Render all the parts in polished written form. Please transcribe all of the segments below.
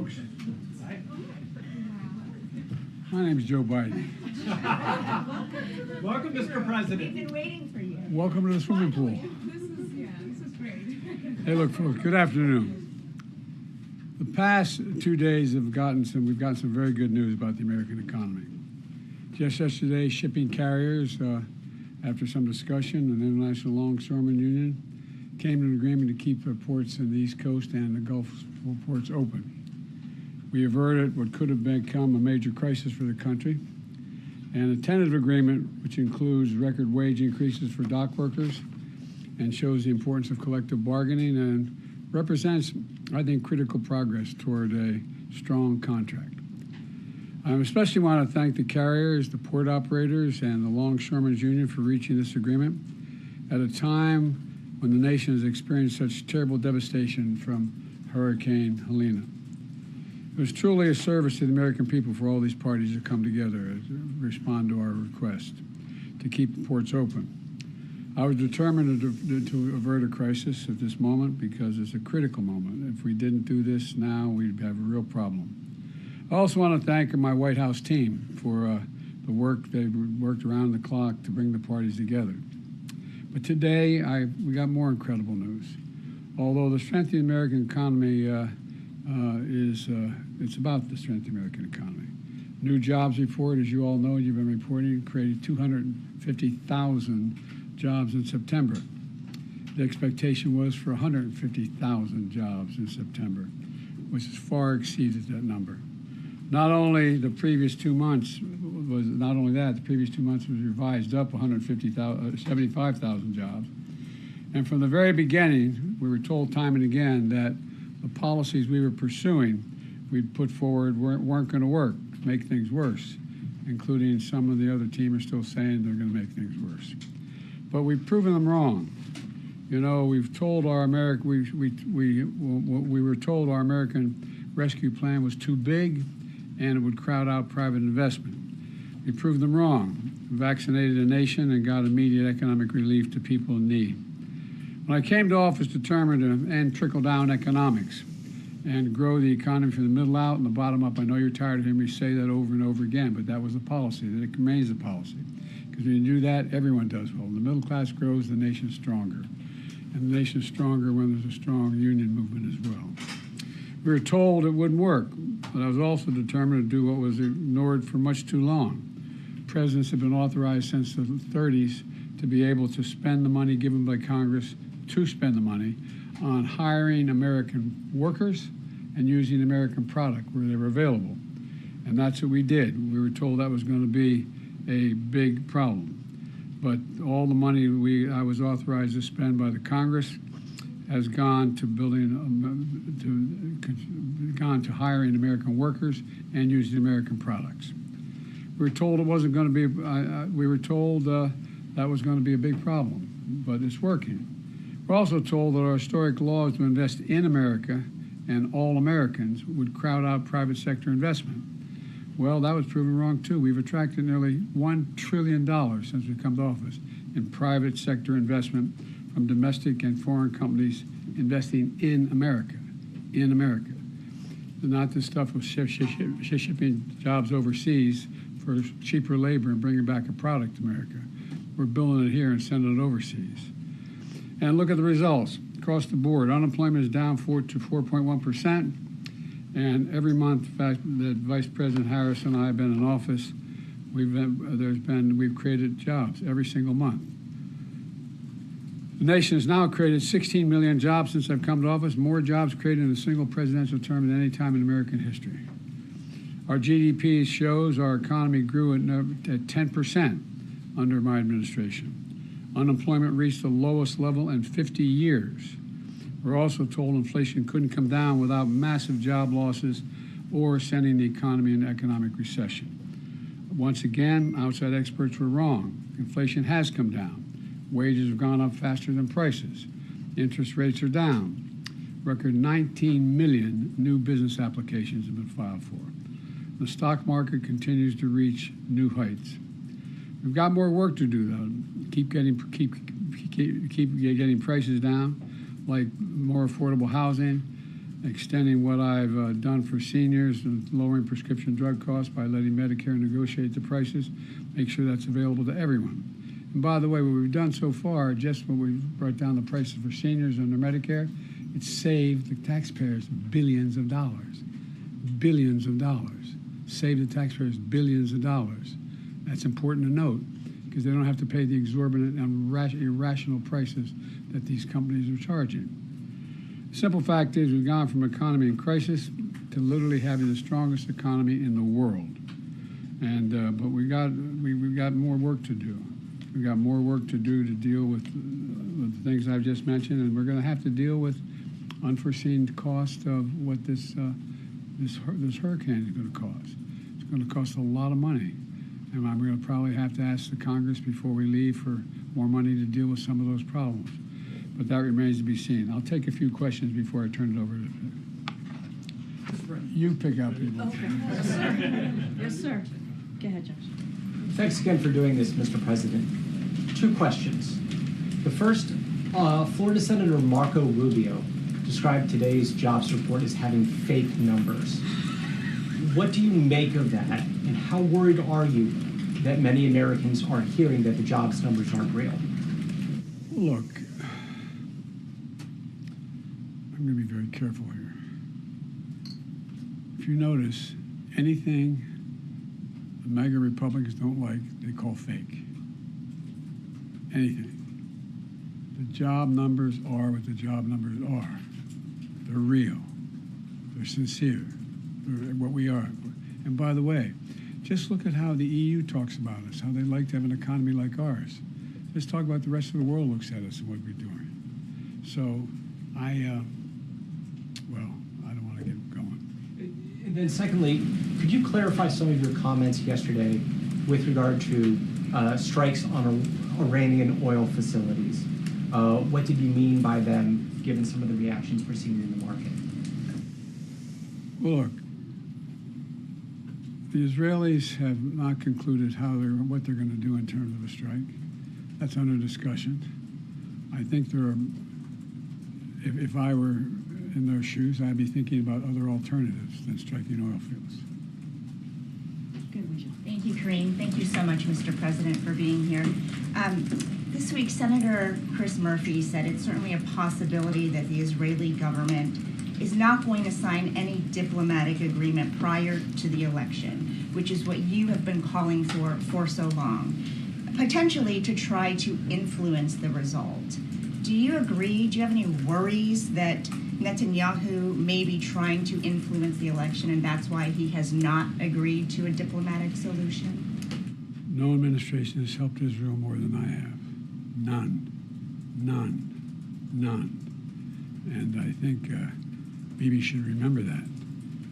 folks. My name is Joe Biden. Welcome, Mr. President. We've been waiting for you. Welcome to the swimming pool. This is great. Hey, look, folks, good afternoon. The past 2 days we've gotten some very good news about the American economy. Just yesterday, shipping carriers, after some discussion, and the International Longshoremen Union came to an agreement to keep their ports in the East Coast and the Gulf ports open. We averted what could have become a major crisis for the country, and a tentative agreement which includes record wage increases for dock workers and shows the importance of collective bargaining and represents, I think, critical progress toward a strong contract. I especially want to thank the carriers, the port operators, and the Longshoremen's Union for reaching this agreement at a time when the nation has experienced such terrible devastation from Hurricane Helene. It was truly a service to the American people for all these parties to come together to respond to our request to keep the ports open. I was determined to avert a crisis at this moment because it's a critical moment. If we didn't do this now, we'd have a real problem. I also want to thank my White House team for the work they worked around the clock to bring the parties together. But today, we got more incredible news. Although the strength of the American economy it's about the strength of the American economy. New jobs report, as you all know, you've been reporting, created 250,000 jobs in September. The expectation was for 150,000 jobs in September, which has far exceeded that number. Not only the previous 2 months the previous 2 months was revised up 75,000 jobs. And from the very beginning, we were told time and again that the policies we were pursuing, we'd put forward weren't going to work, make things worse, including some of the other team are still saying they're going to make things worse. But we've proven them wrong. You know, we've told our we were told our American rescue plan was too big and it would crowd out private investment. We proved them wrong. We vaccinated a nation and got immediate economic relief to people in need. When I came to office, determined to end trickle-down economics and grow the economy from the middle out and the bottom up. I know you're tired of hearing me say that over and over again, but that was the policy, that it remains the policy. Because when you do that, everyone does well. When the middle class grows, the nation's stronger. And the nation's stronger when there's a strong union movement as well. We were told it wouldn't work, but I was also determined to do what was ignored for much too long. Presidents have been authorized since the 30s to be able to spend the money given by Congress to spend the money on hiring American workers and using American product where they were available. And that's what we did. We were told that was going to be a big problem. But all the money I was authorized to spend by the Congress has gone to to hiring American workers and using American products. We were told it wasn't going to be, we were told that was going to be a big problem, but it's working. We're also told that our historic laws to invest in America and all Americans would crowd out private sector investment. Well, that was proven wrong too. We've attracted nearly $1 trillion since we've come to office in private sector investment from domestic and foreign companies investing in America, Not this stuff of shipping jobs overseas for cheaper labor and bringing back a product to America. We're building it here and sending it overseas. And look at the results. Across the board, unemployment is down to 4.1%. And every month, in fact, that Vice President Harris and I have been in office, we've created jobs every single month. The nation has now created 16 million jobs since I've come to office, more jobs created in a single presidential term than any time in American history. Our GDP shows our economy grew at 10% under my administration. Unemployment reached the lowest level in 50 years. We're also told inflation couldn't come down without massive job losses or sending the economy into economic recession. Once again, outside experts were wrong. Inflation has come down. Wages have gone up faster than prices. Interest rates are down. Record 19 million new business applications have been filed for. The stock market continues to reach new heights. We've got more work to do, though. Keep getting prices down, like more affordable housing extending what I've done for seniors and lowering prescription drug costs by letting Medicare negotiate the prices, make sure that's available to everyone. And by the way, what we've done so far, just when we brought down the prices for seniors under Medicare, it's saved the taxpayers billions of dollars. Billions of dollars. Saved the taxpayers billions of dollars. That's important to note because they don't have to pay the exorbitant and irrational prices that these companies are charging. The simple fact is we've gone from economy in crisis to literally having the strongest economy in the world. And but we've got more work to do. We've got more work to do to deal with the things I've just mentioned, and we're going to have to deal with unforeseen cost of what this hurricane is going to cost. It's going to cost a lot of money, and I'm going to probably have to ask the Congress before we leave for more money to deal with some of those problems. But that remains to be seen. I'll take a few questions before I turn it over to you. Pick out people. Okay. Yes, sir. Yes, sir. Go ahead, Josh. Thanks again for doing this, Mr. President. 2 questions. The first, Florida Senator Marco Rubio described today's jobs report as having fake numbers. What do you make of that, and how worried are you that many Americans are hearing that the jobs numbers aren't real? Look, I'm going to be very careful here. If you notice, anything the MAGA Republicans don't like, they call fake. Anything. The job numbers are what the job numbers are. They're real. They're sincere. They're what we are. And by the way, just look at how the EU talks about us, how they like to have an economy like ours. Let's talk about the rest of the world looks at us and what we're doing. So I don't want to get going. And then secondly, could you clarify some of your comments yesterday with regard to strikes on Iranian oil facilities? What did you mean by them, given some of the reactions we're seeing in the market? Well, look, the Israelis have not concluded what they're going to do in terms of a strike. That's under discussion. I think if I were in their shoes, I'd be thinking about other alternatives than striking oil fields. Thank you, Karine. Thank you so much, Mr. President, for being here. This week, Senator Chris Murphy said it's certainly a possibility that the Israeli government is not going to sign any diplomatic agreement prior to the election, which is what you have been calling for so long, potentially to try to influence the result. Do you agree? Do you have any worries that Netanyahu may be trying to influence the election and that's why he has not agreed to a diplomatic solution? No administration has helped Israel more than I have. None. And I think Bibi should remember that.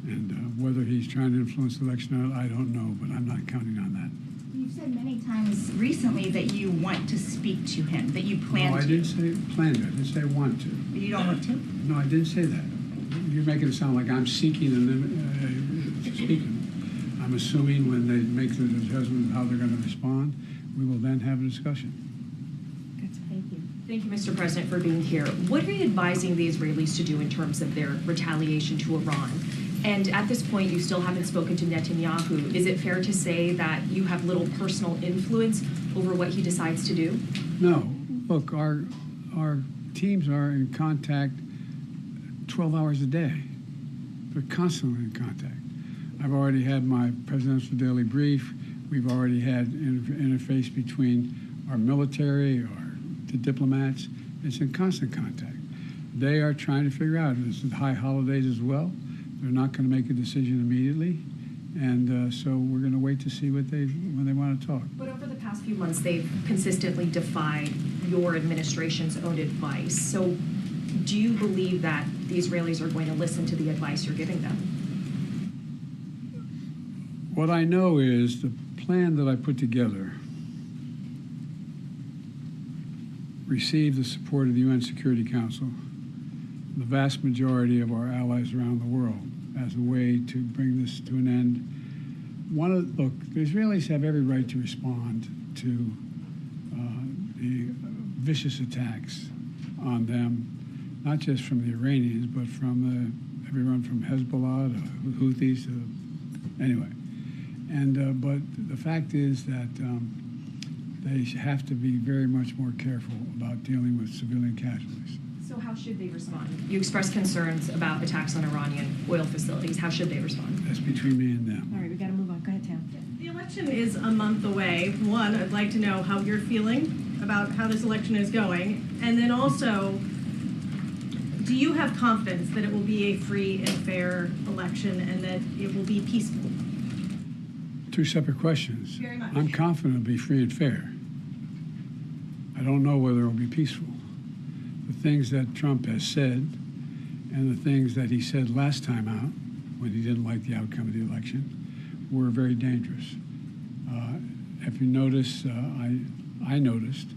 And whether he's trying to influence the election or not, I don't know, but I'm not counting on that. You've said many times recently that you want to speak to him, that you plan to. No, I didn't say plan to. I didn't say want to. You don't want to? No, I didn't say that. You're making it sound like I'm seeking and speaking. I'm assuming when they make the judgment of how they're going to respond, we will then have a discussion. Thank you. Thank you, Mr. President, for being here. What are you advising the Israelis to do in terms of their retaliation to Iran? And at this point, you still haven't spoken to Netanyahu. Is it fair to say that you have little personal influence over what he decides to do? No. Look, our teams are in contact 12 hours a day. They're constantly in contact. I've already had my presidential daily brief. We've already had interface between our military, the diplomats. It's in constant contact. They are trying to figure out, this is high holidays as well. They're not going to make a decision immediately, and so we're going to wait to see when they want to talk. But over the past few months, they've consistently defied your administration's own advice. So do you believe that the Israelis are going to listen to the advice you're giving them? What I know is the plan that I put together received the support of the UN Security Council, the vast majority of our allies around the world, as a way to bring this to an end. Look, the Israelis have every right to respond to the vicious attacks on them, not just from the Iranians, but from the everyone from Hezbollah to Houthis to, anyway. And, but the fact is that they have to be very much more careful about dealing with civilian casualties. So how should they respond? You expressed concerns about attacks on Iranian oil facilities. How should they respond? That's between me and them. All right, we got to move on. Go ahead, Tam. The election is a month away. One, I'd like to know how you're feeling about how this election is going. And then also, do you have confidence that it will be a free and fair election and that it will be peaceful? Two separate questions. Very much. I'm confident it'll be free and fair. I don't know whether it'll be peaceful. The things that Trump has said and the things that he said last time out when he didn't like the outcome of the election were very dangerous. If you notice, I noticed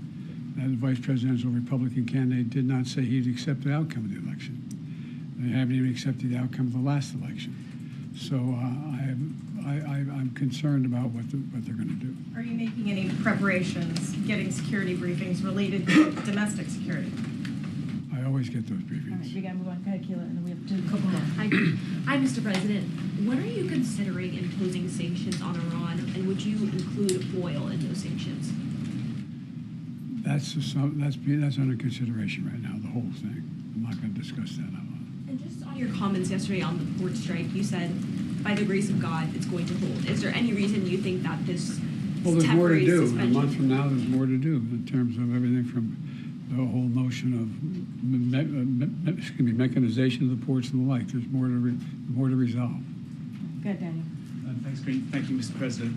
that the vice presidential Republican candidate did not say he'd accept the outcome of the election. They haven't even accepted the outcome of the last election. So I'm concerned about what they're going to do. Are you making any preparations, getting security briefings related to domestic security? I always get those All right, briefings. we got to move on. Go ahead, Keila, and then we have to do a couple more. Hi, Mr. President. When are you considering imposing sanctions on Iran, and would you include oil in those sanctions? That's under consideration right now, the whole thing. I'm not going to discuss that out loud. And just on your comments yesterday on the port strike, you said, by the grace of God, it's going to hold. Is there any reason you think that this Well, there's more to temporary do. A suspension? month from now, there's more to do in terms of everything from the whole notion of mechanization of the ports and the like. There's more to resolve. Go ahead, Daniel. Thanks, Karine. Thank you, Mr. President.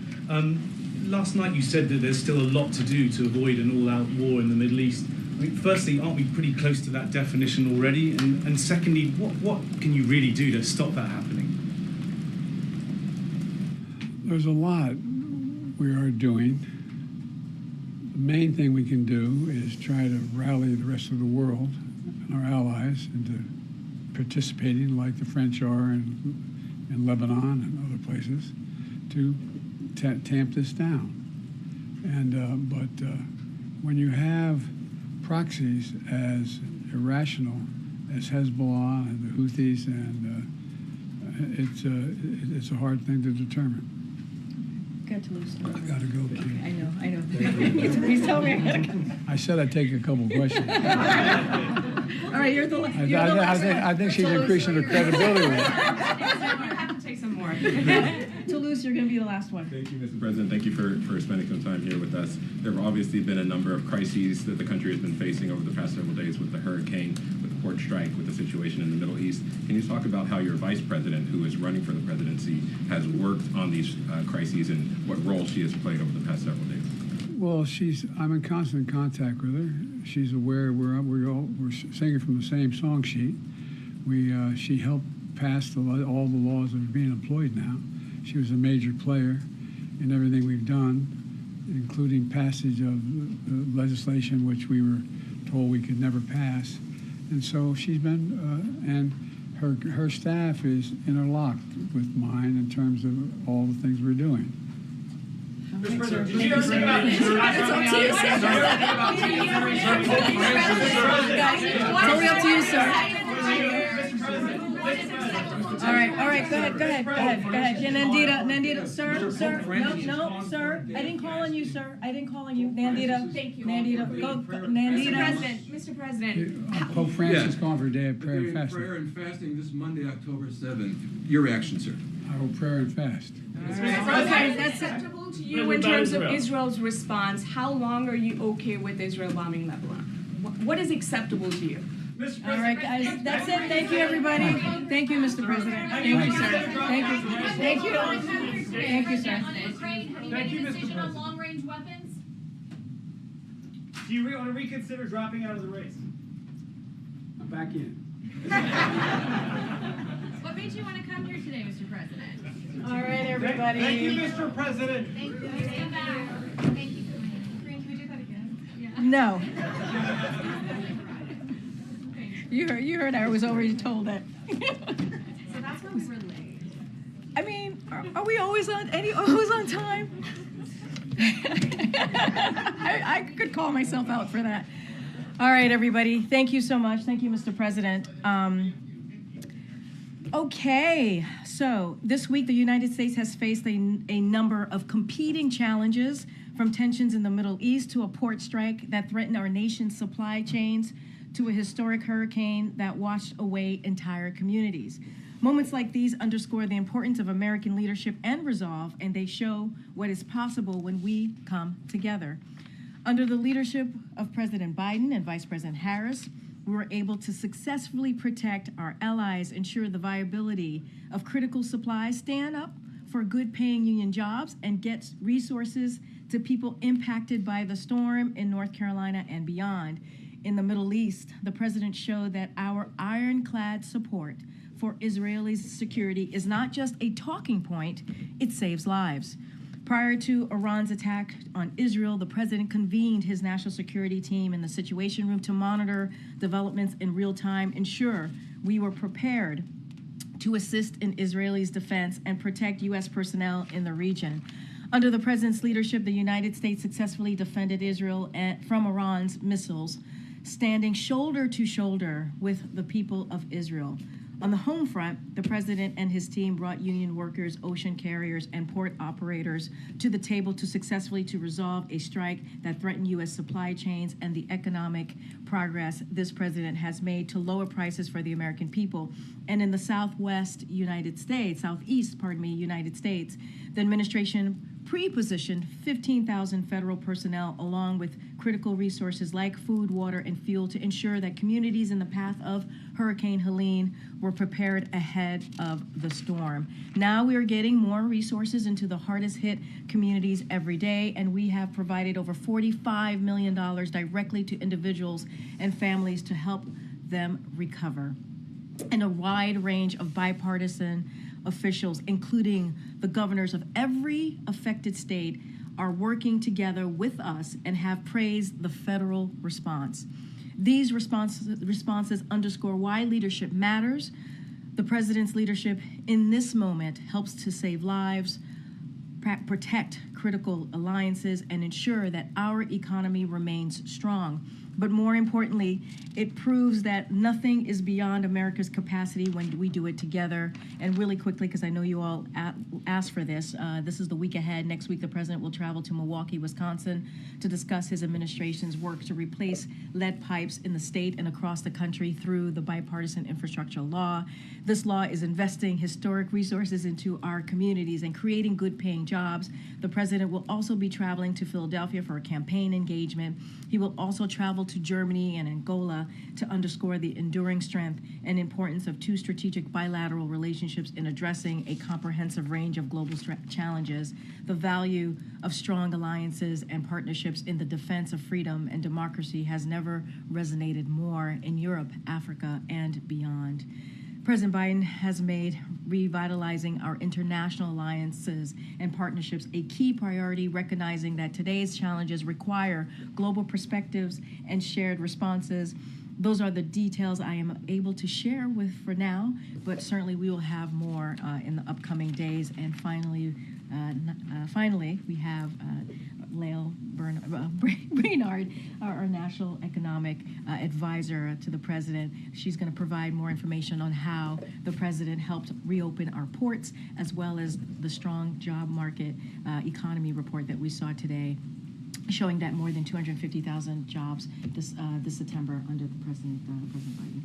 Last night you said that there's still a lot to do to avoid an all-out war in the Middle East. I mean, firstly, aren't we pretty close to that definition already? And secondly, what can you really do to stop that happening? There's a lot we are doing. The main thing we can do is try to rally the rest of the world and our allies into participating, like the French are in Lebanon and other places, to tamp this down. And but when you have proxies as irrational as Hezbollah and the Houthis, and it's a hard thing to determine. Go to Lucy. I gotta go, Keith. I know. He's telling me I gotta go. I said I'd take a couple questions. All right, you're the last. I think she's increasing her credibility with it. You have to take some more. Toulouse, you're going to be the last one. Thank you, Mr. President. Thank you for spending some time here with us. There have obviously been a number of crises that the country has been facing over the past several days with the hurricane, with the port strike, with the situation in the Middle East. Can you talk about how your vice president, who is running for the presidency, has worked on these crises and what role she has played over the past several days? Well, I'm in constant contact with her. She's aware we're singing from the same song sheet. She helped pass all the laws that are being employed now. She was a major player in everything we've done, including passage of legislation which we were told we could never pass. And so she's been, and her staff is interlocked with mine in terms of all the things we're doing. Mr. President, did you ever think about Totally up to you, sir. All right, go ahead. Yeah, Nandita, sir, no, sir. I didn't call on you, sir. Nandita. Thank you. Nandita, go, Nandita. Mr. President. Pope Francis calling for a day of prayer and Prayer fasting. and fasting this Monday, October 7th. Your reaction, sir? I will pray and fast. Okay, that's it. Acceptable to you in terms of Israel's response. How long are you okay with Israel bombing Lebanon? What is acceptable to you? All right, guys, that's it. Thank you, everybody. Thank you, Mr. President. Thank you, sir. Thank you, sir. On Ukraine, have you made a decision on long-range weapons? Do you want to reconsider dropping out of the race? I'm back in. What made you want to come here today, Mr. President? All right, everybody. Thank you, Mr. President. Thank you. Stand back. Thank you. Karine, can we do that again? Yeah. No. You heard I was already told that. So that's where we were late. I mean, are we always on time? I could call myself out for that. All right, everybody. Thank you so much. Thank you, Mr. President. Okay, so this week the United States has faced a number of competing challenges, from tensions in the Middle East to a port strike that threatened our nation's supply chains to a historic hurricane that washed away entire communities. Moments like these underscore the importance of American leadership and resolve, and they show what is possible when we come together. Under the leadership of President Biden and Vice President Harris, we were able to successfully protect our allies, ensure the viability of critical supplies, stand up for good-paying union jobs, and get resources to people impacted by the storm in North Carolina and beyond. In the Middle East, the president showed that our ironclad support for Israelis' security is not just a talking point, it saves lives. Prior to Iran's attack on Israel, the president convened his national security team in the Situation Room to monitor developments in real time, ensure we were prepared to assist in Israelis' defense and protect U.S. personnel in the region. Under the president's leadership, the United States successfully defended Israel from Iran's missiles, standing shoulder to shoulder with the people of Israel. On the home front, the president and his team brought union workers, ocean carriers, and port operators to the table to successfully resolve a strike that threatened U.S. supply chains and the economic progress this president has made to lower prices for the American people. And in the southeast United States, the administration pre-positioned 15,000 federal personnel along with critical resources like food, water, and fuel to ensure that communities in the path of Hurricane Helene were prepared ahead of the storm. Now we are getting more resources into the hardest hit communities every day, and we have provided over $45 million directly to individuals and families to help them recover. And a wide range of bipartisan officials, including the governors of every affected state, are working together with us and have praised the federal response. These responses underscore why leadership matters. The president's leadership in this moment helps to save lives, protect critical alliances, and ensure that our economy remains strong. But more importantly, it proves that nothing is beyond America's capacity when we do it together. And really quickly, because I know you all asked for this, this is the week ahead. Next week, the president will travel to Milwaukee, Wisconsin to discuss his administration's work to replace lead pipes in the state and across the country through the bipartisan infrastructure law. This law is investing historic resources into our communities and creating good-paying jobs. The president will also be traveling to Philadelphia for a campaign engagement. He will also travel to Germany and Angola to underscore the enduring strength and importance of two strategic bilateral relationships in addressing a comprehensive range of global challenges. The value of strong alliances and partnerships in the defense of freedom and democracy has never resonated more in Europe, Africa, and beyond. President Biden has made revitalizing our international alliances and partnerships a key priority, recognizing that today's challenges require global perspectives and shared responses. Those are the details I am able to share with for now, but certainly we will have more in the upcoming days. And finally, we have Lael Brainard, our national economic advisor to the president. She's going to provide more information on how the president helped reopen our ports, as well as the strong job market economy report that we saw today, showing that more than 250,000 jobs this September under the President Biden.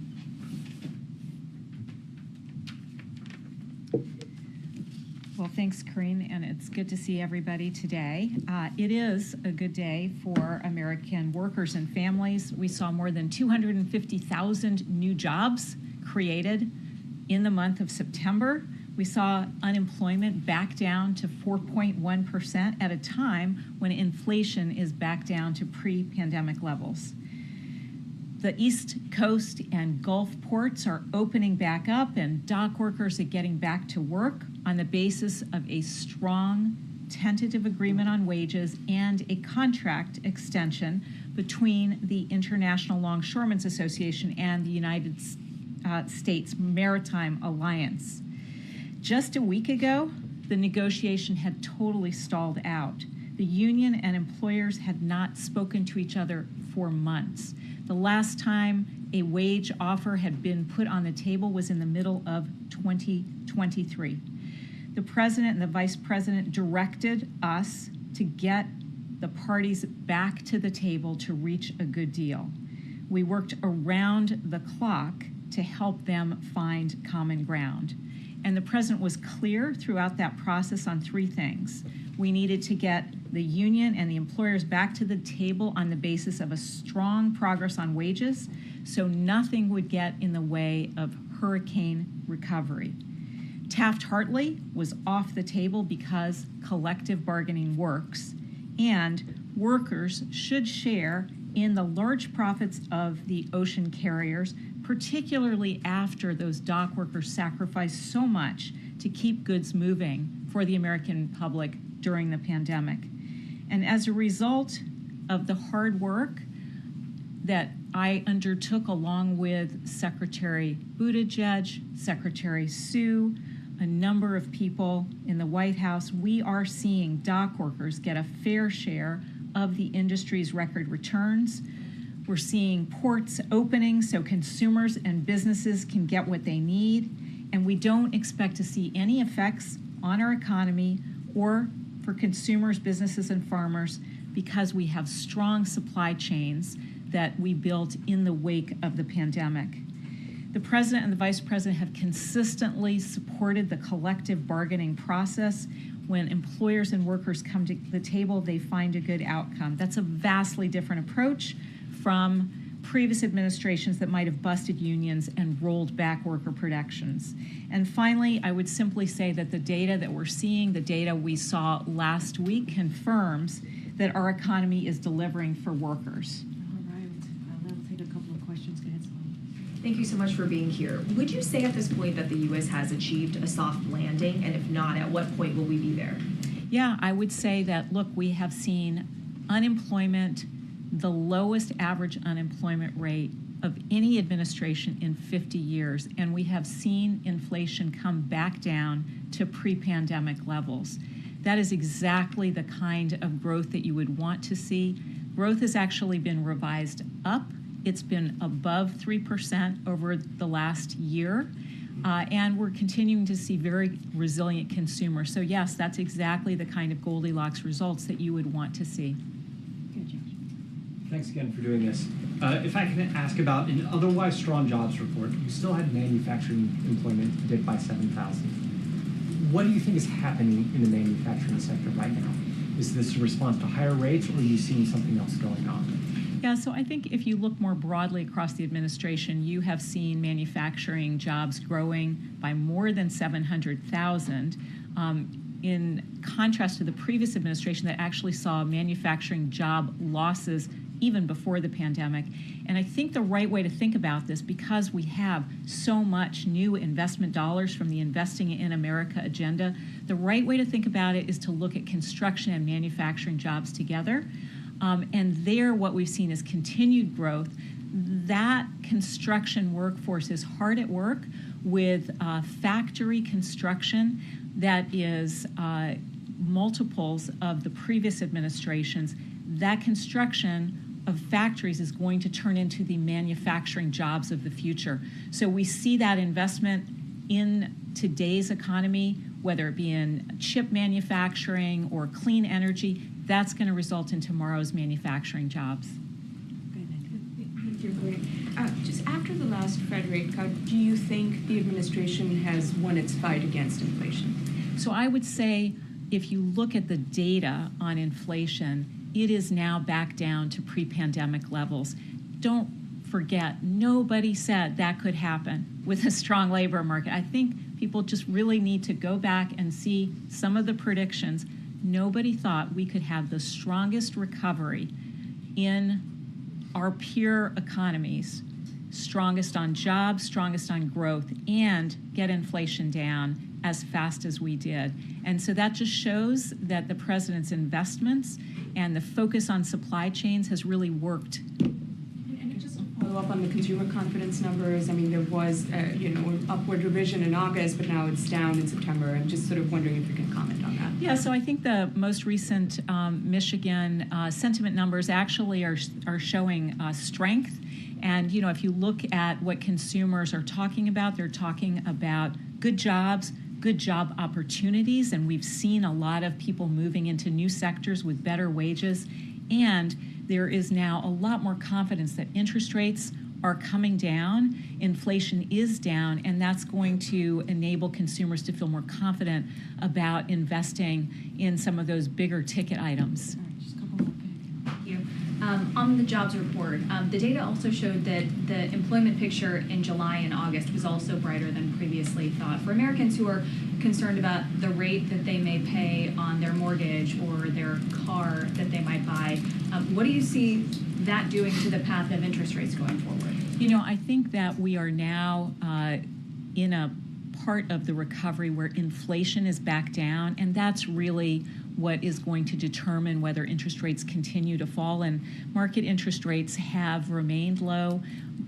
Well, thanks, Karine, and it's good to see everybody today. It is a good day for American workers and families. We saw more than 250,000 new jobs created in the month of September. We saw unemployment back down to 4.1% at a time when inflation is back down to pre-pandemic levels. The East Coast and Gulf ports are opening back up, and dock workers are getting back to work on the basis of a strong tentative agreement on wages and a contract extension between the International Longshoremen's Association and the United States Maritime Alliance. Just a week ago, the negotiation had totally stalled out. The union and employers had not spoken to each other for months. The last time a wage offer had been put on the table was in the middle of 2023. The president and the vice president directed us to get the parties back to the table to reach a good deal. We worked around the clock to help them find common ground. And the president was clear throughout that process on three things. We needed to get the union and the employers back to the table on the basis of a strong progress on wages, so nothing would get in the way of hurricane recovery. Taft-Hartley was off the table because collective bargaining works, and workers should share in the large profits of the ocean carriers, particularly after those dock workers sacrificed so much to keep goods moving for the American public during the pandemic. And as a result of the hard work that I undertook along with Secretary Buttigieg, Secretary Sue, a number of people in the White House, we are seeing dock workers get a fair share of the industry's record returns. We're seeing ports opening so consumers and businesses can get what they need, and we don't expect to see any effects on our economy or for consumers, businesses, and farmers because we have strong supply chains that we built in the wake of the pandemic. The president and the vice president have consistently supported the collective bargaining process. When employers and workers come to the table, they find a good outcome. That's a vastly different approach from previous administrations that might have busted unions and rolled back worker protections. And finally, I would simply say that the data that we're seeing, the data we saw last week, confirms that our economy is delivering for workers. All right, that'll take a couple of questions. Go ahead, Salome. Thank you so much for being here. Would you say at this point that the U.S. has achieved a soft landing? And if not, at what point will we be there? Yeah, I would say that, look, we have seen unemployment, the lowest average unemployment rate of any administration in 50 years, and we have seen inflation come back down to pre-pandemic levels. That is exactly the kind of growth that you would want to see. Growth has actually been revised up. It's been above 3% over the last year, and we're continuing to see very resilient consumers. So yes, that's exactly the kind of Goldilocks results that you would want to see. Good, Josh. Thanks again for doing this. If I can ask about an otherwise strong jobs report, you still had manufacturing employment dip by 7,000. What do you think is happening in the manufacturing sector right now? Is this a response to higher rates, or are you seeing something else going on? Yeah, so I think if you look more broadly across the administration, you have seen manufacturing jobs growing by more than 700,000. In contrast to the previous administration that actually saw manufacturing job losses even before the pandemic. And I think the right way to think about this, because we have so much new investment dollars from the Investing in America agenda, the right way to think about it is to look at construction and manufacturing jobs together. And there, what we've seen is continued growth. That construction workforce is hard at work with factory construction that is multiples of the previous administrations. That construction of factories is going to turn into the manufacturing jobs of the future. So we see that investment in today's economy, whether it be in chip manufacturing or clean energy, that's going to result in tomorrow's manufacturing jobs. Thank you, Karine. Just after the last Fed rate cut, do you think the administration has won its fight against inflation? So I would say if you look at the data on inflation, it is now back down to pre-pandemic levels. Don't forget, nobody said that could happen with a strong labor market. I think people just really need to go back and see some of the predictions. Nobody thought we could have the strongest recovery in our peer economies, strongest on jobs, strongest on growth, and get inflation down as fast as we did. And so that just shows that the president's investments and the focus on supply chains has really worked. And just to follow up on the consumer confidence numbers, I mean, there was an upward revision in August, but now it's down in September. I'm just sort of wondering if you can comment on that. Yeah, so I think the most recent Michigan sentiment numbers actually are showing strength. And, you know, if you look at what consumers are talking about, they're talking about good jobs, good job opportunities, and we've seen a lot of people moving into new sectors with better wages. And there is now a lot more confidence that interest rates are coming down, inflation is down, and that's going to enable consumers to feel more confident about investing in some of those bigger ticket items. Thank you. On the jobs report, the data also showed that the employment picture in July and August was also brighter than previously thought. For Americans who are concerned about the rate that they may pay on their mortgage or their car that they might buy, what do you see that doing to the path of interest rates going forward? You know, I think that we are now in a part of the recovery where inflation is back down, and that's really what is going to determine whether interest rates continue to fall. And market interest rates have remained low.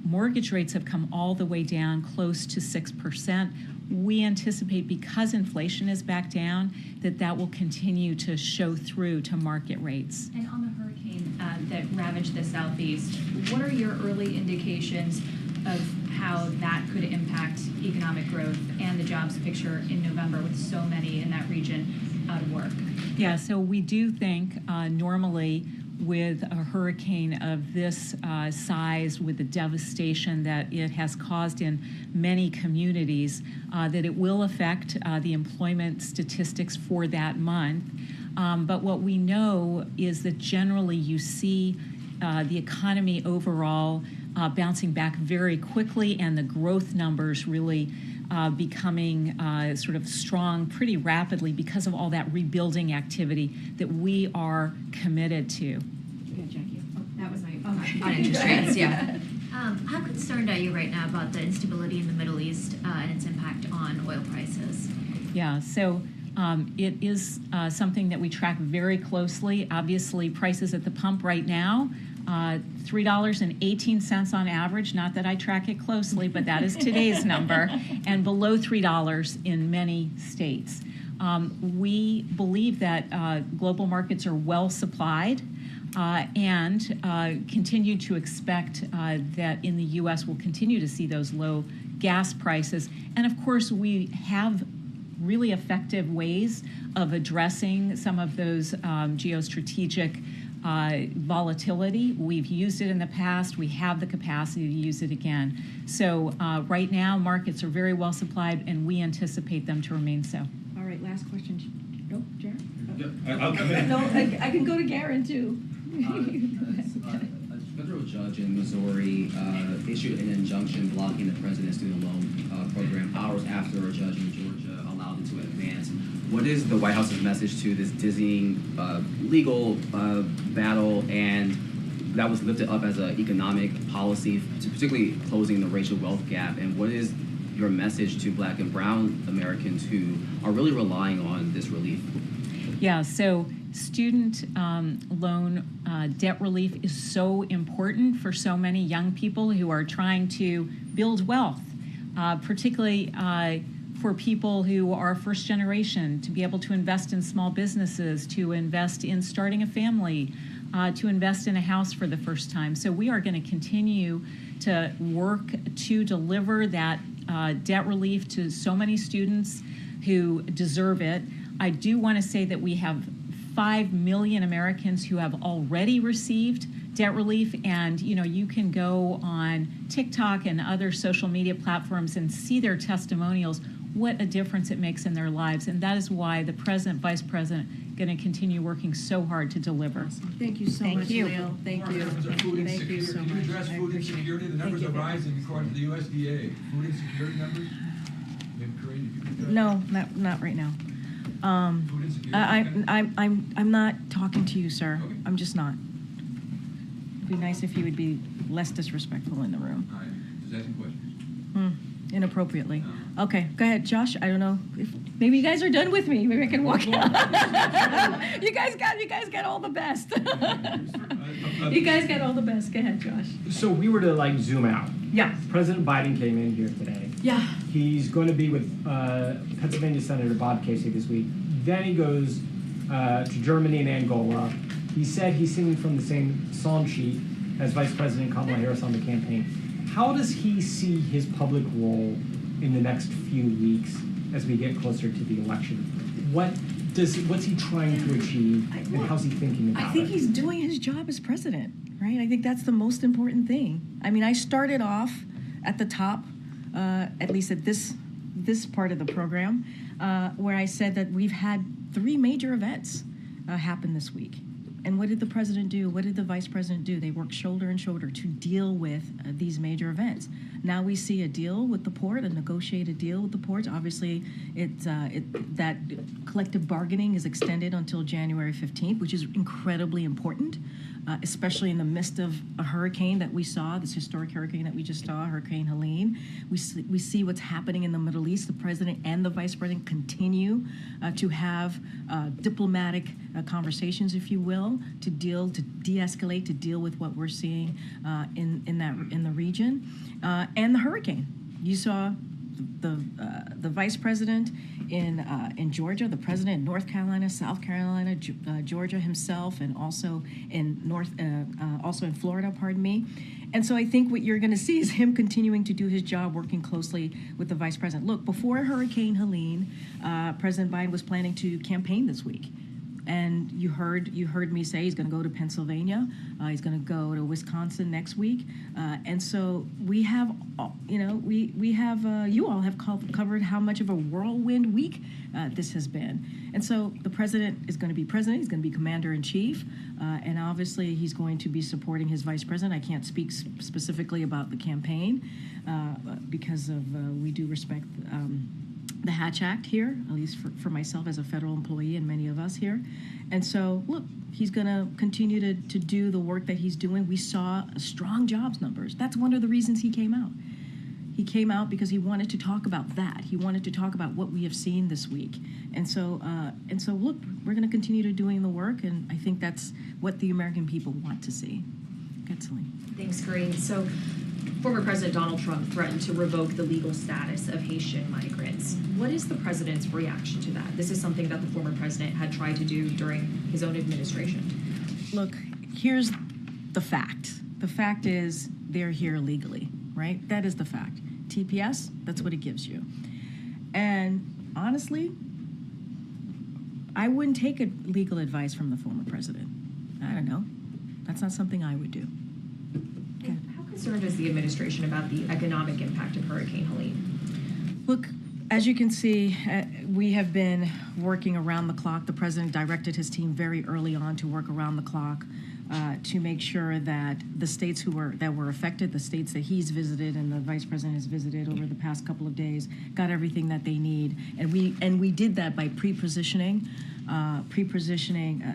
Mortgage rates have come all the way down close to 6%. We anticipate, because inflation is back down, that that will continue to show through to market rates. And on the hurricane that ravaged the Southeast, what are your early indications of how that could impact economic growth and the jobs picture in November with so many in that region out of work? Yeah, so we do think normally with a hurricane of this size, with the devastation that it has caused in many communities, that it will affect the employment statistics for that month. But what we know is that generally you see the economy overall bouncing back very quickly, and the growth numbers really becoming sort of strong pretty rapidly because of all that rebuilding activity that we are committed to. Good, Jackie. Oh, that was my on interest rates, yeah. How concerned are you right now about the instability in the Middle East and its impact on oil prices? Yeah, so it is something that we track very closely. Obviously, prices at the pump right now, $3.18 on average. Not that I track it closely, but that is today's number, and below $3 in many states. We believe that global markets are well supplied and continue to expect that in the U.S. we'll continue to see those low gas prices. And of course, we have really effective ways of addressing some of those geostrategic volatility. We've used it in the past. We have the capacity to use it again. So right now, markets are very well supplied, and we anticipate them to remain so. All right, last question. No, Jared? Yep, I'll come in. No, I can go to Garen, too. A federal judge in Missouri issued an injunction blocking the president's student loan program hours after a judge in Georgia allowed it to advance. What is the White House's message to this dizzying legal battle, and that was lifted up as an economic policy, particularly closing the racial wealth gap? And what is your message to Black and Brown Americans who are really relying on this relief? Yeah, so student loan debt relief is so important for so many young people who are trying to build wealth, particularly for people who are first generation, to be able to invest in small businesses, to invest in starting a family, to invest in a house for the first time. So we are going to continue to work to deliver that debt relief to so many students who deserve it. I do want to say that we have 5 million Americans who have already received debt relief, and you can go on TikTok and other social media platforms and see their testimonials, what a difference it makes in their lives. And that is why the president, vice president, going to continue working so hard to deliver. Thank you so much, Leo. Thank you. Thank you so much. Can you address food insecurity? The numbers are rising according to the USDA. Food insecurity numbers? No, not right now. I'm not talking to you, sir. Okay. I'm just not. It'd be nice if you would be less disrespectful in the room. All right. Just asking questions. Inappropriately. Okay, go ahead, Josh. I don't know if maybe you guys are done with me. Maybe I can walk out. You guys got all the best. You guys got all the best. Go ahead, Josh. So we were to zoom out. Yeah. President Biden came in here today. Yeah. He's going to be with Pennsylvania Senator Bob Casey this week. Then he goes to Germany and Angola. He said he's singing from the same song sheet as Vice President Kamala Harris on the campaign. How does he see his public role in the next few weeks as we get closer to the election? What's he trying to achieve, and how's he thinking about it? I think he's doing his job as president, right? I think that's the most important thing. I mean, I started off at the top, at least at this part of the program, where I said that we've had 3 major events happen this week. And what did the president do? What did the vice president do? They worked shoulder and shoulder to deal with these major events. Now we see a deal with the port, a negotiated deal with the ports. Obviously, that collective bargaining is extended until January 15th, which is incredibly important, especially in the midst of a hurricane that we saw, this historic hurricane that we just saw, Hurricane Helene. We see what's happening in the Middle East. The president and the vice president continue to have diplomatic conversations, if you will, to de-escalate, to deal with what we're seeing in the region, and the hurricane. You saw the vice president in Georgia, the president in North Carolina, South Carolina, Georgia himself, and also in Florida. Pardon me. And so I think what you're going to see is him continuing to do his job, working closely with the vice president. Look, before Hurricane Helene, President Biden was planning to campaign this week. And you heard me say he's going to go to Pennsylvania. He's going to go to Wisconsin next week. And so we have, you all have covered how much of a whirlwind week this has been. And so the president is going to be president. He's going to be commander in chief. And obviously he's going to be supporting his vice president. I can't speak specifically about the campaign because of we do respect the Hatch Act here, at least for myself as a federal employee and many of us here. And so, look, he's going to continue to do the work that he's doing. We saw strong jobs numbers. That's one of the reasons he came out. He came out because he wanted to talk about that. He wanted to talk about what we have seen this week. And so look, we're going to continue doing the work, and I think that's what the American people want to see. Good, Celine. Thanks, Karine. So, former President Donald Trump threatened to revoke the legal status of Haitian migrants. What is the president's reaction to that? This is something that the former president had tried to do during his own administration. Look, here's the fact. The fact is they're here legally, right? That is the fact. TPS, that's what it gives you. And honestly, I wouldn't take legal advice from the former president. I don't know. That's not something I would do. How concerned is the administration about the economic impact of Hurricane Helene? Look, as you can see, we have been working around the clock. The president directed his team very early on to work around the clock to make sure that the states that were affected, the states that he's visited and the vice president has visited over the past couple of days, got everything that they need. And we did that by pre-positioning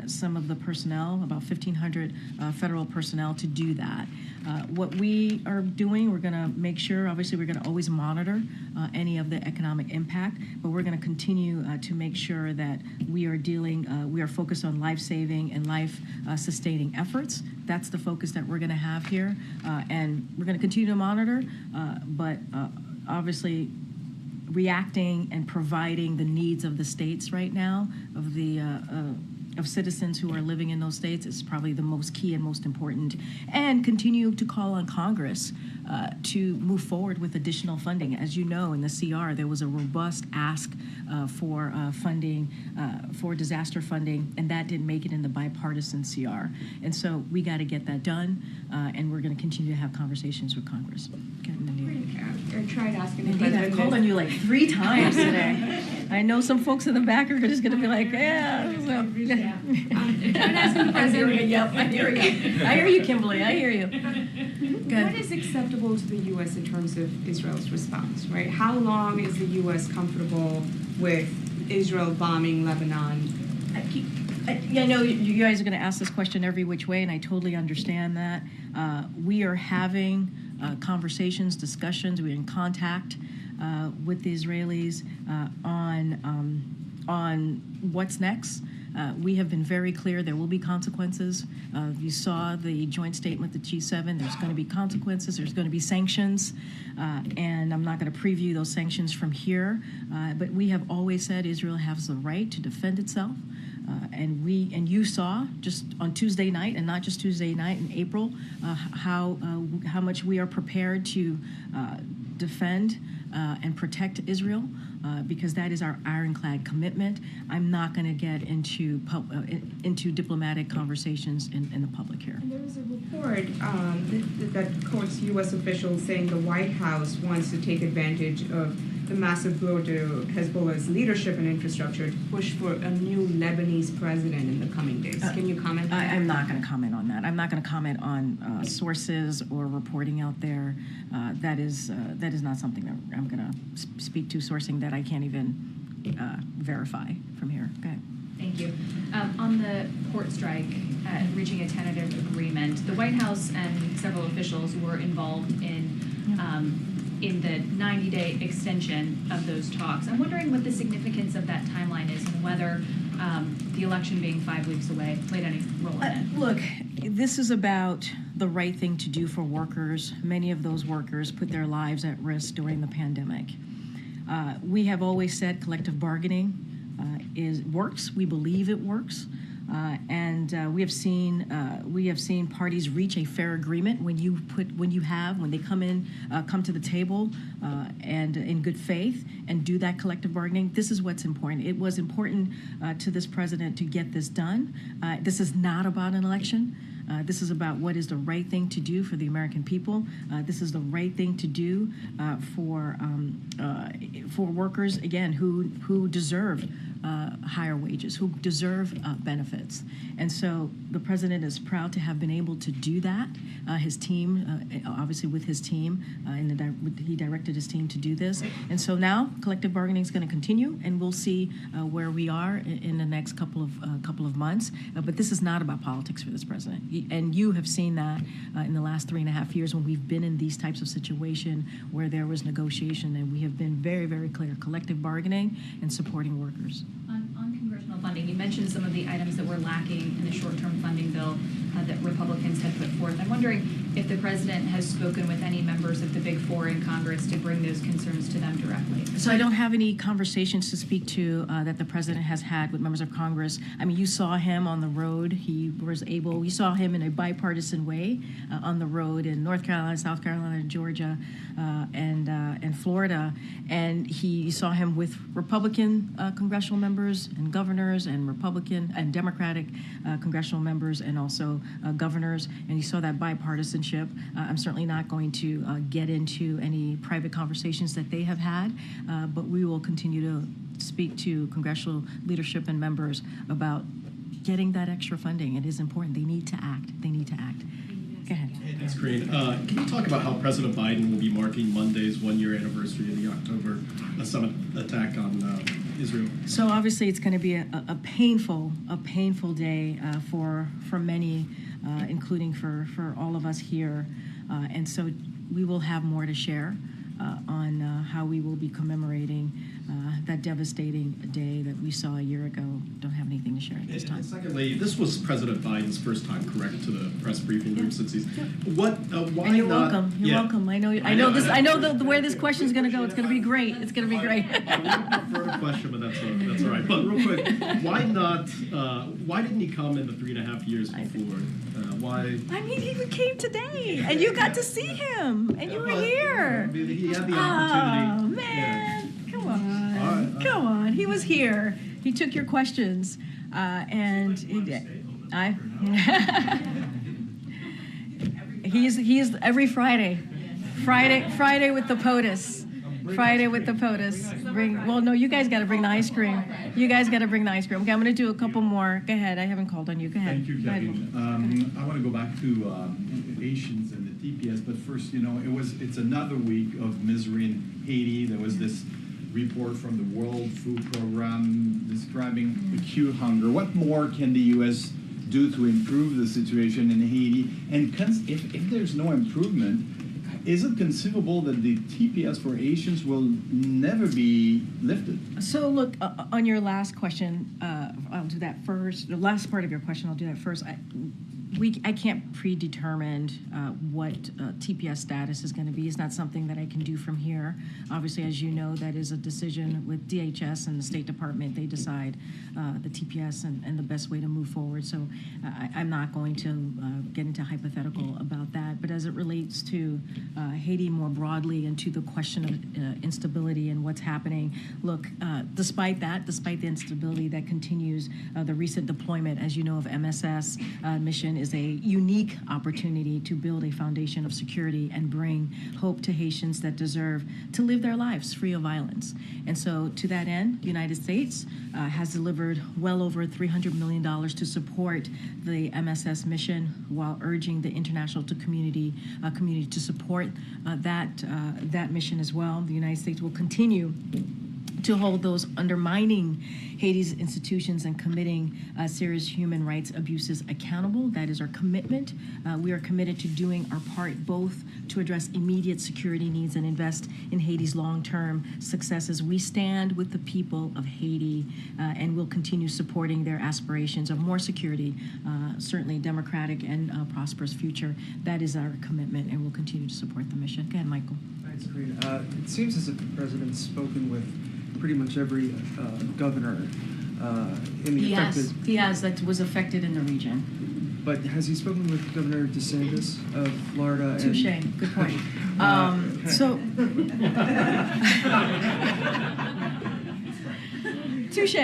some of the personnel, about 1,500 federal personnel, to do that. What we are doing, we're going to make sure, obviously we're going to always monitor any of the economic impact, but we're going to continue to make sure that we are focused on life-saving and life-sustaining efforts. That's the focus that we're going to have here, and we're going to continue to monitor, but obviously reacting and providing the needs of the states right now, of citizens who are living in those states, is probably the most key and most important. And continue to call on Congress to move forward with additional funding. As you know, in the CR, there was a robust ask for funding, for disaster funding, and that didn't make it in the bipartisan CR. And so we got to get that done, and we're going to continue to have conversations with Congress. I tried asking the Indeed, I've called on you like 3 times today. I know some folks in the back are just going to be like, yeah. So. I'm asking the president. Yep, I hear you. I hear you, Kimberly. I hear you. What is acceptable to the U.S. in terms of Israel's response, right? How long is the U.S. comfortable with Israel bombing Lebanon? I know you guys are going to ask this question every which way, and I totally understand that. We are having conversations, discussions. We're in contact with the Israelis on what's next. We have been very clear there will be consequences. You saw the joint statement, the G7. There's going to be consequences. There's going to be sanctions. And I'm not going to preview those sanctions from here. But we have always said Israel has the right to defend itself. And you saw just on Tuesday night, and not just Tuesday night in April, how much we are prepared to defend and protect Israel, because that is our ironclad commitment. I'm not going to get into diplomatic conversations in the public here. And there was a report that quotes U.S. officials saying the White House wants to take advantage of the massive blow to Hezbollah's leadership and infrastructure to push for a new Lebanese president in the coming days. Can you comment on that? I'm not going to comment on that. I'm not going to comment on sources or reporting out there. That is not something that I'm going to speak to, sourcing that I can't even verify from here. Go ahead. Thank you. On the port strike, reaching a tentative agreement, the White House and several officials were involved in the 90-day extension of those talks. I'm wondering what the significance of that timeline is and whether the election being 5 weeks away played any role in it. Look, this is about the right thing to do for workers. Many of those workers put their lives at risk during the pandemic. We have always said collective bargaining works. We believe it works. And we have seen parties reach a fair agreement when they come to the table and in good faith and do that collective bargaining. This is what's important. It was important to this president to get this done. This is not about an election. This is about what is the right thing to do for the American people. This is the right thing to do for workers, again, who deserve higher wages, who deserve benefits. And so the president is proud to have been able to do that. His team, obviously with his team, he directed his team to do this. And so now collective bargaining is going to continue, and we'll see where we are in the next couple of months. But this is not about politics for this president. And you have seen that in the last 3.5 years when we've been in these types of situations where there was negotiation, and we have been very, very clear, collective bargaining and supporting workers. On congressional funding, you mentioned some of the items that were lacking in the short-term funding bill that Republicans had put forth. I'm wondering if the president has spoken with any members of the Big Four in Congress to bring those concerns to them directly. So I don't have any conversations to speak to that the president has had with members of Congress. I mean, you saw him on the road. You saw him in a bipartisan way on the road in North Carolina, South Carolina, Georgia, and Florida. And you saw him with Republican congressional members and governors and Republican and Democratic congressional members and also governors. And you saw that bipartisanship. I'm certainly not going to get into any private conversations that they have had, but we will continue to speak to congressional leadership and members about getting that extra funding. It is important. They need to act. They need to act. Go ahead. Hey, thanks, Karine. Can you talk about how President Biden will be marking Monday's one-year anniversary of the October summit attack on Israel? So obviously it's going to be a painful day for many, including for all of us here. And so we will have more to share on how we will be commemorating that devastating day that we saw a year ago. Don't have anything to share at this time. And secondly, this was President Biden's first time, correct, to the press briefing room since he's. Why and you're not? Welcome. You're welcome. I know this. I know the where this question is going to go. It's going to be great. It's going to be great. I would prefer to question, but that's all right. But real quick, why not? Why didn't he come in the 3.5 years before? Why? I mean, he came today, and you got to see him, and you were here. I mean, he had the opportunity. Oh man. Come on, come on. He was here. He took your questions, and he is every Friday with the POTUS. Friday with the POTUS. No, you guys got to bring the ice cream. You guys got to bring the ice cream. Okay, I'm going to do a couple more. Go ahead. I haven't called on you. Go ahead. Thank you, Karine. I want to go back to Haitians and the TPS, but first, it's another week of misery in Haiti. There was this report from the World Food Program describing acute hunger. What more can the U.S. do to improve the situation in Haiti? And if there's no improvement, is it conceivable that the TPS for Haitians will never be lifted? So look, on your last question, I'll do that first. The last part of your question, I'll do that first. I can't predetermine what TPS status is going to be. It's not something that I can do from here. Obviously, as you know, that is a decision with DHS and the State Department. They decide the TPS and the best way to move forward. So I'm not going to get into hypothetical about that. But as it relates to Haiti more broadly and to the question of instability and what's happening, look, despite the instability that continues, the recent deployment, as you know, of MSS mission is a unique opportunity to build a foundation of security and bring hope to Haitians that deserve to live their lives free of violence. And so to that end, the United States has delivered well over $300 million to support the MSS mission while urging the international community to support that mission as well. The United States will continue to hold those undermining Haiti's institutions and committing serious human rights abuses accountable. That is our commitment. We are committed to doing our part both to address immediate security needs and invest in Haiti's long-term successes. We stand with the people of Haiti and will continue supporting their aspirations of more security, certainly democratic and prosperous future. That is our commitment, and we'll continue to support the mission. Go ahead, Michael. Thanks, Karine. It seems as if the president's spoken with pretty much every governor in the affected. He has, that was affected in the region. But has he spoken with Governor DeSantis of Florida? Touche. Good point. Touche.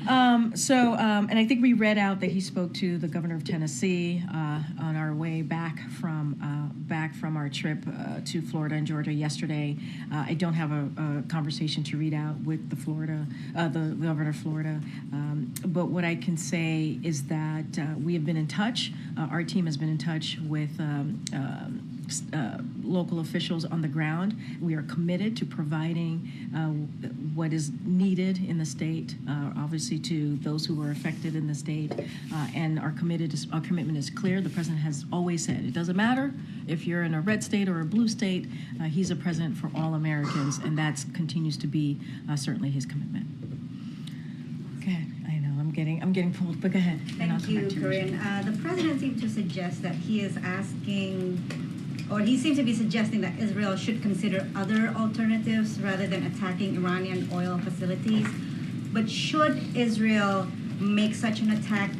And I think we read out that he spoke to the governor of Tennessee on our way back from our trip to Florida and Georgia yesterday. I don't have a conversation to read out with the governor of Florida, but what I can say is that we have been in touch. Our team has been in touch with local officials on the ground. We are committed to providing what is needed in the state, obviously to those who were affected in the state, and our commitment is clear. The president has always said it doesn't matter if you're in a red state or a blue state. He's a president for all Americans, and that continues to be certainly his commitment. Okay, I know I'm getting pulled, but go ahead. Thank you, Karine. The president seemed to suggest that he is asking, or he seems to be suggesting that Israel should consider other alternatives rather than attacking Iranian oil facilities. But should Israel make such an attack,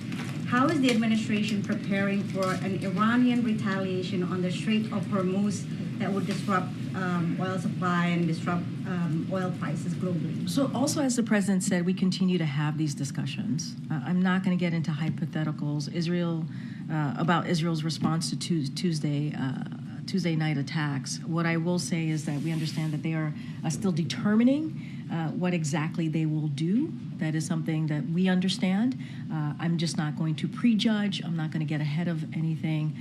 how is the administration preparing for an Iranian retaliation on the Strait of Hormuz that would disrupt oil supply and disrupt oil prices globally? So also, as the president said, we continue to have these discussions. I'm not going to get into hypotheticals. About Israel's response to Tuesday night attacks. What I will say is that we understand that they are still determining what exactly they will do. That is something that we understand. I'm just not going to prejudge. I'm not going to get ahead of anything,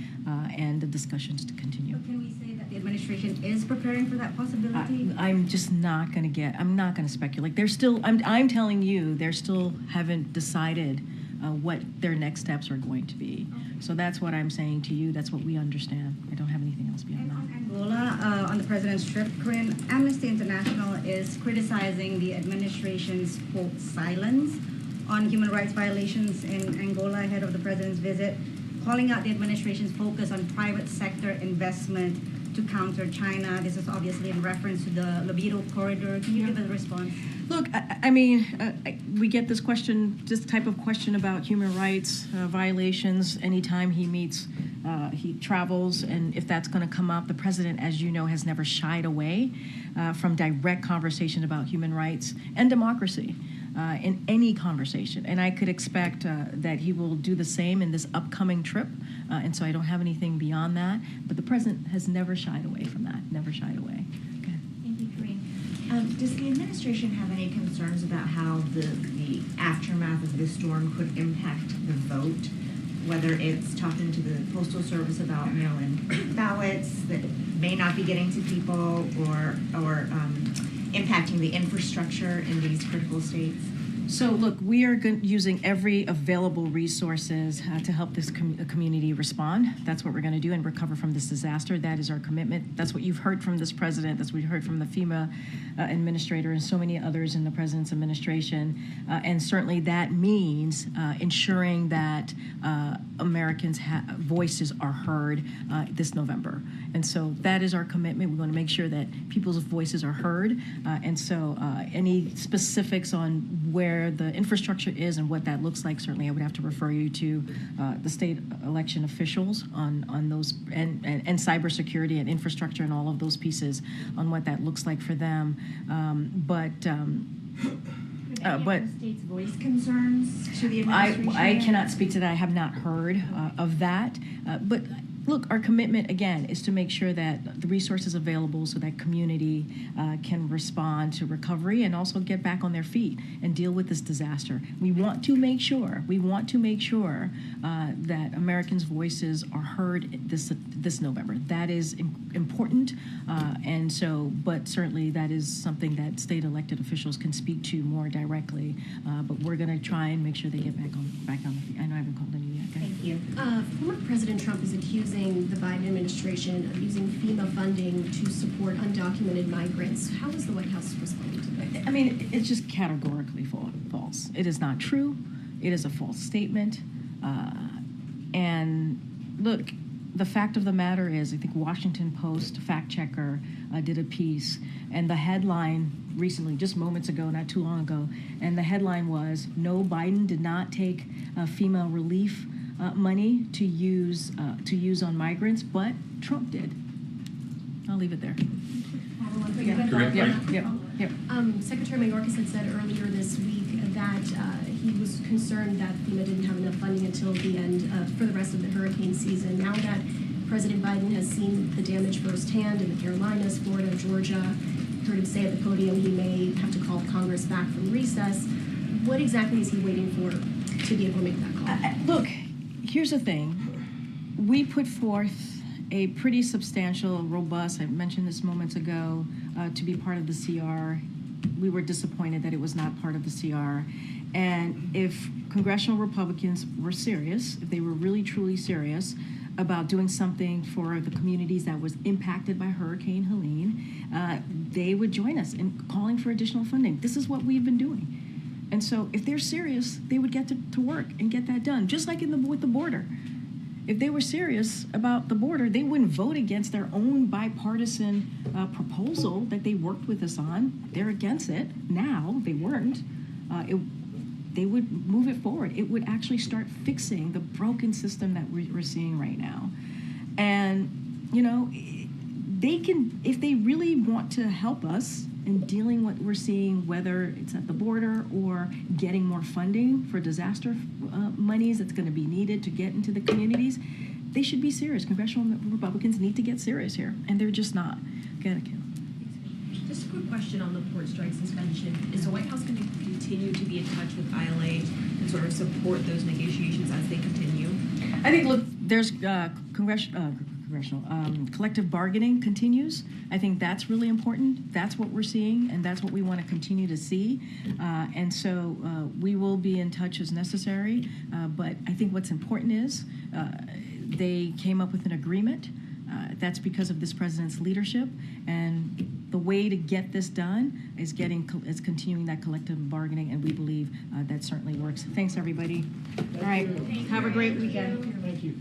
and the discussions to continue. But can we say that the administration is preparing for that possibility? I'm just not going to I'm not going to speculate. They're still, I'm telling you, they still haven't decided what their next steps are going to be. So that's what I'm saying to you. That's what we understand. I don't have anything else beyond that. Angola, on the president's trip, Karine, Amnesty International is criticizing the administration's, quote, silence on human rights violations in Angola ahead of the president's visit, calling out the administration's focus on private sector investment to counter China. This is obviously in reference to the Libido corridor. Can you give a response? Look, I mean, we get this type of question about human rights violations anytime he travels, and if that's going to come up, the president, as you know, has never shied away from direct conversation about human rights and democracy in any conversation. And I could expect that he will do the same in this upcoming trip, and so I don't have anything beyond that. But the president has never shied away from that, never shied away. Thank you, Karine. Does the administration have any concerns about how the aftermath of this storm could impact the vote, whether it's talking to the Postal Service about mail-in ballots that may not be getting to people, or impacting the infrastructure in these critical states? So look, we are using every available resources to help this community respond. That's what we're going to do and recover from this disaster. That is our commitment. That's what you've heard from this president. That's what you heard from the FEMA administrator and so many others in the president's administration. And certainly that means ensuring that Americans' voices are heard this November. And so that is our commitment. We want to make sure that people's voices are heard. And so any specifics on where the infrastructure is and what that looks like, certainly I would have to refer you to the state election officials on those, and cybersecurity and infrastructure and all of those pieces on what that looks like for them. But state's voice concerns to the administration? I cannot speak to that. I have not heard of that. But look, our commitment, again, is to make sure that the resources available so that community can respond to recovery and also get back on their feet and deal with this disaster. We want to make sure that Americans' voices are heard this November. That is important, and so, but certainly that is something that state elected officials can speak to more directly. But we're going to try and make sure they get back on the feet. I know I haven't called any yet. Thank you. Former President Trump is accusing the Biden administration of using FEMA funding to support undocumented migrants. How is the White House responding to that? I mean, it's just categorically false. It is not true. It is a false statement. And look, the fact of the matter is, I think Washington Post fact checker did a piece, and the headline recently, just moments ago, not too long ago, and the headline was, "No, Biden did not take FEMA relief money to use on migrants, but Trump did." I'll leave it there. Secretary Mayorkas had said earlier this week that he was concerned that FEMA didn't have enough funding until the end for the rest of the hurricane season. Now that President Biden has seen the damage firsthand in the Carolinas, Florida, Georgia, heard him say at the podium he may have to call Congress back from recess. What exactly is he waiting for to be able to make that call? Look, here's the thing. We put forth a pretty substantial, robust, I mentioned this moments ago, to be part of the CR. We were disappointed that it was not part of the CR. And if congressional Republicans were serious, if they were really truly serious about doing something for the communities that was impacted by Hurricane Helene, they would join us in calling for additional funding. This is what we've been doing. And so if they're serious, they would get to work and get that done, just like with the border. If they were serious about the border, they wouldn't vote against their own bipartisan proposal that they worked with us on. They're against it now. They weren't. They would move it forward. It would actually start fixing the broken system that we're seeing right now. And, you know, they can, if they really want to help us in dealing with what we're seeing, whether it's at the border or getting more funding for disaster monies that's going to be needed to get into the communities, they should be serious. Congressional Republicans need to get serious here, and they're just not. Just a quick question on the port strike suspension. Is the White House going to continue to be in touch with ILA and sort of support those negotiations as they continue? I think, look, there's congressional collective bargaining continues. I think that's really important. That's what we're seeing, and that's what we want to continue to see. And so we will be in touch as necessary. But I think what's important is they came up with an agreement. That's because of this president's leadership, and the way to get this done is continuing that collective bargaining, and we believe that certainly works. Thanks, everybody. All right, have a great weekend. Thank you.